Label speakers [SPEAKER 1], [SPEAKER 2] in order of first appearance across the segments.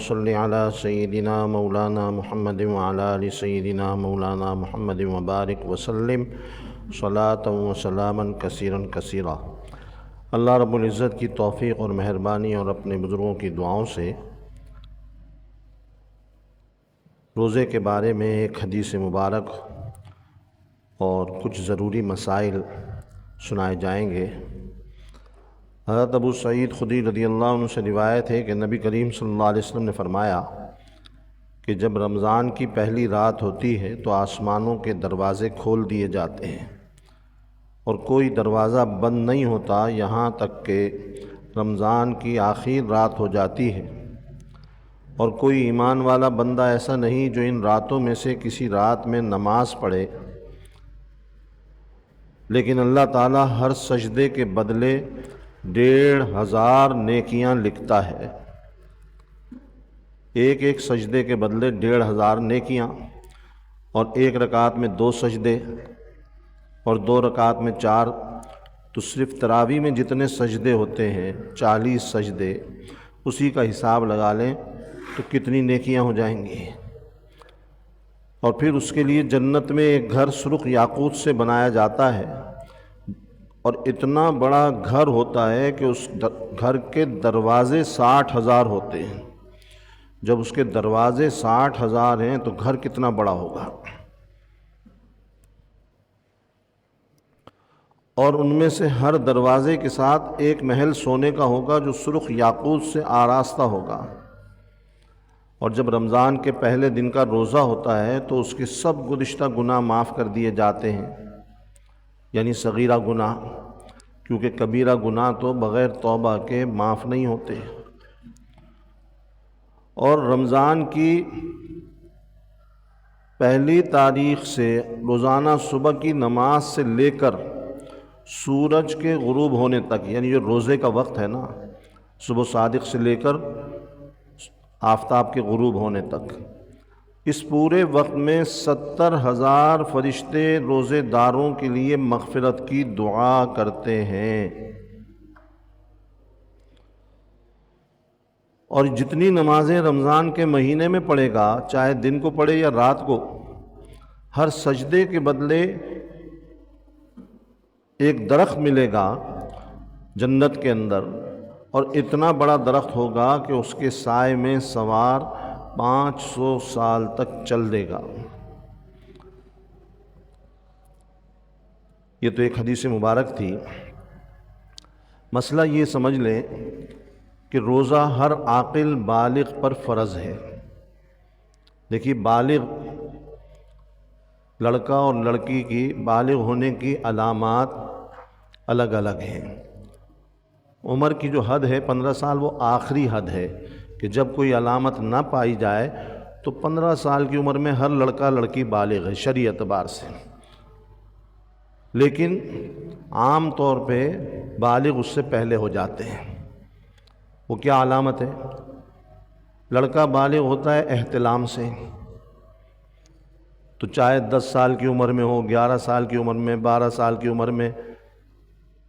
[SPEAKER 1] صل علی سیدنا مولانا محمد وعلی آل سیدنا مولانا محمد وبارک وسلم صلاۃ و سلاما کثیرا کثیرا۔ اللہ رب العزت کی توفیق اور مہربانی اور اپنے بزرگوں کی دعاؤں سے روزے کے بارے میں ایک حدیث مبارک اور کچھ ضروری مسائل سنائے جائیں گے۔ حضرت ابو سعید خدری رضی اللہ عنہ سے روایت ہے کہ نبی کریم صلی اللہ علیہ وسلم نے فرمایا کہ جب رمضان کی پہلی رات ہوتی ہے تو آسمانوں کے دروازے کھول دیے جاتے ہیں اور کوئی دروازہ بند نہیں ہوتا یہاں تک کہ رمضان کی آخری رات ہو جاتی ہے، اور کوئی ایمان والا بندہ ایسا نہیں جو ان راتوں میں سے کسی رات میں نماز پڑھے، لیکن اللہ تعالیٰ ہر سجدے کے بدلے 1,500 نیکیاں لکھتا ہے۔ ایک ایک سجدے کے بدلے 1,500 نیکیاں، اور ایک رکعت میں 2 سجدے اور 2 رکعت میں 4، تو صرف تراویح میں جتنے سجدے ہوتے ہیں 40 سجدے، اسی کا حساب لگا لیں تو کتنی نیکیاں ہو جائیں گی۔ اور پھر اس کے لیے جنت میں ایک گھر سرخ یاقوت سے بنایا جاتا ہے، اور اتنا بڑا گھر ہوتا ہے کہ اس گھر کے دروازے 60,000 ہوتے ہیں۔ جب اس کے دروازے 60,000 ہیں تو گھر کتنا بڑا ہوگا۔ اور ان میں سے ہر دروازے کے ساتھ ایک محل سونے کا ہوگا جو سرخ یاقوت سے آراستہ ہوگا۔ اور جب رمضان کے پہلے دن کا روزہ ہوتا ہے تو اس کے سب گزشتہ گناہ معاف کر دیے جاتے ہیں، یعنی صغیرہ گناہ، کیونکہ کبیرہ گناہ تو بغیر توبہ کے معاف نہیں ہوتے۔ اور رمضان کی پہلی تاریخ سے روزانہ صبح کی نماز سے لے کر سورج کے غروب ہونے تک، یعنی جو روزے کا وقت ہے نا، صبح صادق سے لے کر آفتاب کے غروب ہونے تک، اس پورے وقت میں 70,000 فرشتے روزے داروں کے لیے مغفرت کی دعا کرتے ہیں۔ اور جتنی نمازیں رمضان کے مہینے میں پڑھے گا، چاہے دن کو پڑھے یا رات کو، ہر سجدے کے بدلے ایک درخت ملے گا جنت کے اندر، اور اتنا بڑا درخت ہوگا کہ اس کے سائے میں سوار 500 سال تک چل دے گا۔ یہ تو ایک حدیث مبارک تھی۔ مسئلہ یہ سمجھ لیں کہ روزہ ہر عاقل بالغ پر فرض ہے۔ دیکھیے، بالغ لڑکا اور لڑکی کی بالغ ہونے کی علامات الگ الگ ہیں۔ عمر کی جو حد ہے 15 سال، وہ آخری حد ہے کہ جب کوئی علامت نہ پائی جائے تو 15 سال کی عمر میں ہر لڑکا لڑکی بالغ ہے شرعی اعتبار سے۔ لیکن عام طور پہ بالغ اس سے پہلے ہو جاتے ہیں۔ وہ کیا علامت ہے؟ لڑکا بالغ ہوتا ہے احتلام سے، تو چاہے 10 سال کی عمر میں ہو، 11 سال کی عمر میں، 12 سال کی عمر میں،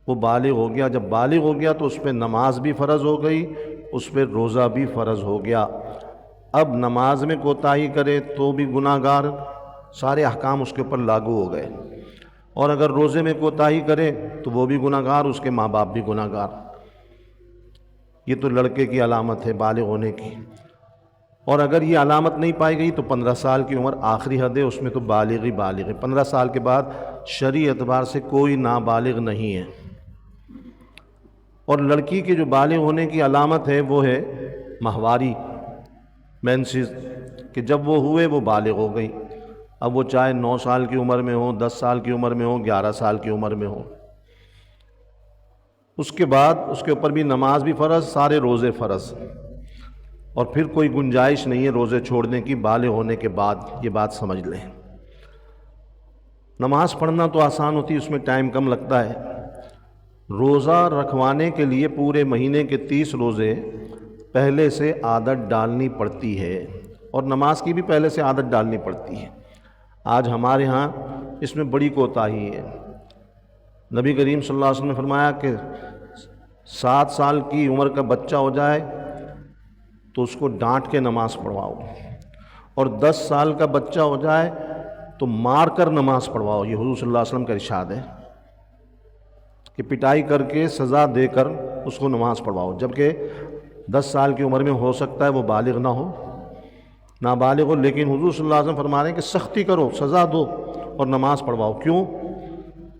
[SPEAKER 1] وہ بالغ ہو گیا۔ جب بالغ ہو گیا تو اس پہ نماز بھی فرض ہو گئی، اس پہ روزہ بھی فرض ہو گیا۔ اب نماز میں کوتاہی کرے تو بھی گناہ گار، سارے احکام اس کے اوپر لاگو ہو گئے، اور اگر روزے میں کوتاہی کرے تو وہ بھی گناہ گار، اس کے ماں باپ بھی گناہ گار۔ یہ تو لڑکے کی علامت ہے بالغ ہونے کی۔ اور اگر یہ علامت نہیں پائی گئی تو 15 سال کی عمر آخری حد ہے، اس میں تو بالغ ہی بالغ ہے۔ 15 سال کے بعد شرعی اعتبار سے کوئی نابالغ نہیں ہے۔ اور لڑکی کے جو بالغ ہونے کی علامت ہے وہ ہے ماہواری، مینسز، کہ جب وہ ہوئے وہ بالغ ہو گئی۔ اب وہ چاہے 9 سال کی عمر میں ہو، 10 سال کی عمر میں ہو، 11 سال کی عمر میں ہو۔ اس کے بعد اس کے اوپر بھی نماز بھی فرض، سارے روزے فرض، اور پھر کوئی گنجائش نہیں ہے روزے چھوڑنے کی بالغ ہونے کے بعد۔ یہ بات سمجھ لیں۔ نماز پڑھنا تو آسان ہوتی ہے، اس میں ٹائم کم لگتا ہے۔ روزہ رکھوانے کے لیے پورے مہینے کے 30 روزے پہلے سے عادت ڈالنی پڑتی ہے، اور نماز کی بھی پہلے سے عادت ڈالنی پڑتی ہے۔ آج ہمارے ہاں اس میں بڑی کوتاہی ہے۔ نبی کریم صلی اللہ علیہ وسلم نے فرمایا کہ 7 سال کی عمر کا بچہ ہو جائے تو اس کو ڈانٹ کے نماز پڑھواؤ، اور 10 سال کا بچہ ہو جائے تو مار کر نماز پڑھواؤ۔ یہ حضور صلی اللہ علیہ وسلم کا ارشاد ہے کہ پٹائی کر کے سزا دے کر اس کو نماز پڑھواؤ، جبکہ 10 سال کی عمر میں ہو سکتا ہے وہ بالغ نہ ہو، نابالغ ہو، لیکن حضور صلی اللہ علیہ وسلم فرما رہے ہیں کہ سختی کرو، سزا دو اور نماز پڑھواؤ۔ کیوں؟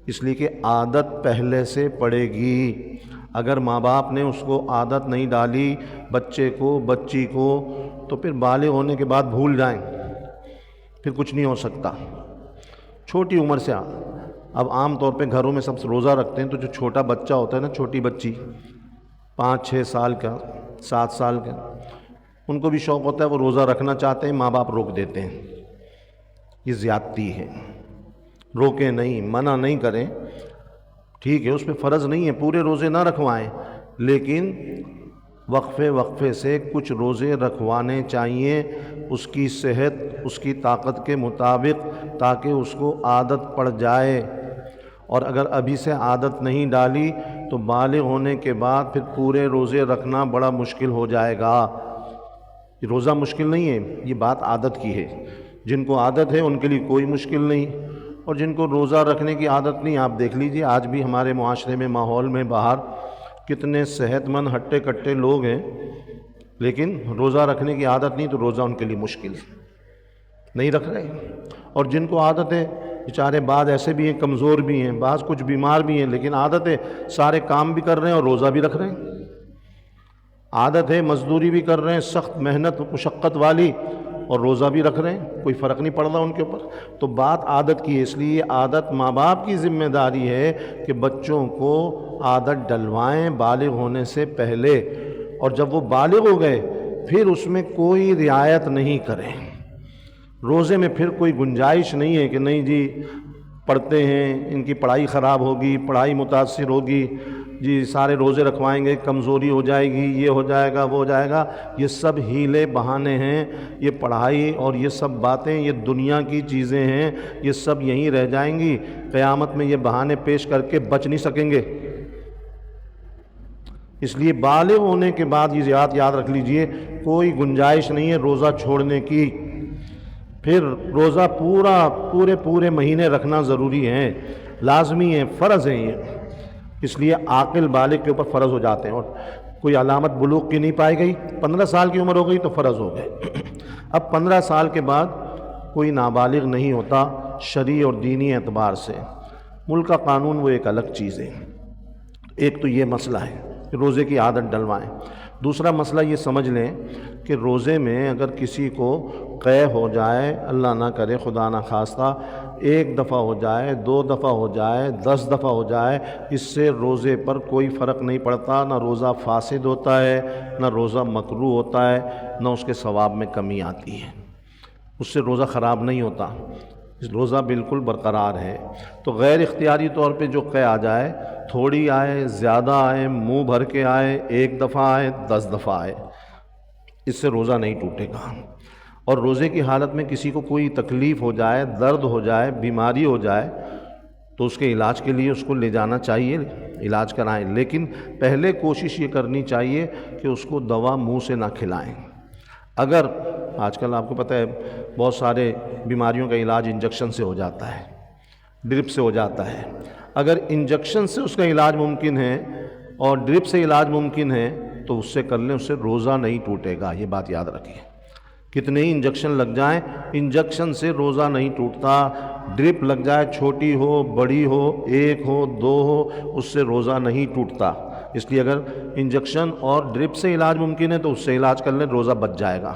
[SPEAKER 1] اس لیے کہ عادت پہلے سے پڑے گی۔ اگر ماں باپ نے اس کو عادت نہیں ڈالی بچے کو، بچی کو، تو پھر بالغ ہونے کے بعد بھول جائیں، پھر کچھ نہیں ہو سکتا۔ چھوٹی عمر سے اب عام طور پہ گھروں میں سب روزہ رکھتے ہیں، تو جو چھوٹا بچہ ہوتا ہے نا، چھوٹی بچی 5-6 سال کا، 7 سال کا، ان کو بھی شوق ہوتا ہے، وہ روزہ رکھنا چاہتے ہیں، ماں باپ روک دیتے ہیں۔ یہ زیادتی ہے۔ روکیں نہیں، منع نہیں کریں، ٹھیک ہے، اس پہ فرض نہیں ہے، پورے روزے نہ رکھوائیں، لیکن وقفے وقفے سے کچھ روزے رکھوانے چاہیے، اس کی صحت، اس کی طاقت کے مطابق، تاکہ اس کو عادت پڑ جائے۔ اور اگر ابھی سے عادت نہیں ڈالی تو بالغ ہونے کے بعد پھر پورے روزے رکھنا بڑا مشکل ہو جائے گا۔ یہ روزہ مشکل نہیں ہے، یہ بات عادت کی ہے۔ جن کو عادت ہے ان کے لیے کوئی مشکل نہیں، اور جن کو روزہ رکھنے کی عادت نہیں، آپ دیکھ لیجئے آج بھی ہمارے معاشرے میں، ماحول میں، باہر کتنے صحت مند ہٹے کٹے لوگ ہیں، لیکن روزہ رکھنے کی عادت نہیں، تو روزہ ان کے لیے مشکل نہیں رکھ رہے۔ اور جن کو عادت ہے، بیچارے بعض ایسے بھی ہیں کمزور بھی ہیں، بعض کچھ بیمار بھی ہیں، لیکن عادت ہے، سارے کام بھی کر رہے ہیں اور روزہ بھی رکھ رہے ہیں۔ عادت ہے، مزدوری بھی کر رہے ہیں، سخت محنت مشقت والی، اور روزہ بھی رکھ رہے ہیں، کوئی فرق نہیں پڑ رہا ان کے اوپر۔ تو بات عادت کی ہے، اس لیے عادت ماں باپ کی ذمہ داری ہے کہ بچوں کو عادت ڈلوائیں بالغ ہونے سے پہلے، اور جب وہ بالغ ہو گئے پھر اس میں کوئی رعایت نہیں کریں۔ روزے میں پھر کوئی گنجائش نہیں ہے کہ نہیں جی پڑھتے ہیں، ان کی پڑھائی خراب ہوگی، پڑھائی متاثر ہوگی، جی سارے روزے رکھوائیں گے، کمزوری ہو جائے گی، یہ ہو جائے گا، وہ ہو جائے گا۔ یہ سب ہیلے بہانے ہیں، یہ پڑھائی اور یہ سب باتیں یہ دنیا کی چیزیں ہیں، یہ سب یہیں رہ جائیں گی، قیامت میں یہ بہانے پیش کر کے بچ نہیں سکیں گے۔ اس لیے بالغ ہونے کے بعد یہ یاد رکھ لیجئے، کوئی گنجائش نہیں ہے روزہ چھوڑنے کی۔ پھر روزہ پورے مہینے رکھنا ضروری ہے، لازمی ہے، فرض ہے یہ۔ اس لیے عاقل بالغ کے اوپر فرض ہو جاتے ہیں، اور کوئی علامت بلوغ کی نہیں پائی گئی، 15 سال کی عمر ہو گئی تو فرض ہو گئے۔ اب 15 سال کے بعد کوئی نابالغ نہیں ہوتا شرعی اور دینی اعتبار سے، ملک کا قانون وہ ایک الگ چیز ہے۔ ایک تو یہ مسئلہ ہے کہ روزے کی عادت ڈلوائیں۔ دوسرا مسئلہ یہ سمجھ لیں کہ روزے میں اگر کسی کو قے ہو جائے، اللہ نہ کرے خدا نہ خواستہ، 1 دفعہ ہو جائے، 2 دفعہ ہو جائے، 10 دفعہ ہو جائے، اس سے روزے پر کوئی فرق نہیں پڑتا، نہ روزہ فاسد ہوتا ہے، نہ روزہ مکروہ ہوتا ہے، نہ اس کے ثواب میں کمی آتی ہے، اس سے روزہ خراب نہیں ہوتا، روزہ بالکل برقرار ہے۔ تو غیر اختیاری طور پہ جو قے آ جائے، تھوڑی آئے، زیادہ آئے، منہ بھر کے آئے، 1 دفعہ آئے، 10 دفعہ آئے، اس سے روزہ نہیں ٹوٹے گا۔ اور روزے کی حالت میں کسی کو کوئی تکلیف ہو جائے، درد ہو جائے، بیماری ہو جائے، تو اس کے علاج کے لیے اس کو لے جانا چاہیے، علاج کرائیں، لیکن پہلے کوشش یہ کرنی چاہیے کہ اس کو دوا منہ سے نہ کھلائیں۔ اگر آج کل آپ کو پتہ ہے بہت سارے بیماریوں کا علاج انجیکشن سے ہو جاتا ہے، ڈرپ سے ہو جاتا ہے، اگر انجیکشن سے اس کا علاج ممکن ہے اور ڈرپ سے علاج ممکن ہے تو اس سے کر لیں، اس سے روزہ نہیں ٹوٹے گا، یہ بات یاد رکھیے۔ کتنے ہی انجیکشن لگ جائیں، انجیکشن سے روزہ نہیں ٹوٹتا، ڈرپ لگ جائے، چھوٹی ہو بڑی ہو، 1 ہو 2 ہو، اس سے روزہ نہیں ٹوٹتا۔ اس لیے اگر انجیکشن اور ڈرپ سے علاج ممکن ہے تو اس سے علاج کر لیں، روزہ بچ جائے گا۔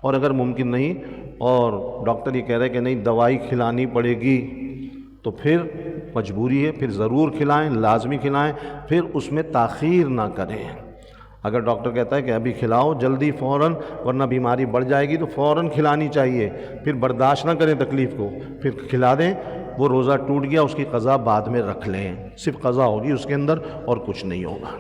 [SPEAKER 1] اور اگر ممکن نہیں اور ڈاکٹر یہ کہہ رہے کہ نہیں دوائی کھلانی پڑے گی، تو پھر مجبوری ہے، پھر ضرور کھلائیں، لازمی کھلائیں، پھر اس میں تاخیر نہ کریں۔ اگر ڈاکٹر کہتا ہے کہ ابھی کھلاؤ جلدی فوراً ورنہ بیماری بڑھ جائے گی، تو فوراً کھلانی چاہیے، پھر برداشت نہ کریں تکلیف کو، پھر کھلا دیں، وہ روزہ ٹوٹ گیا، اس کی قضا بعد میں رکھ لیں، صرف قضا ہوگی اس کے اندر اور کچھ نہیں ہوگا۔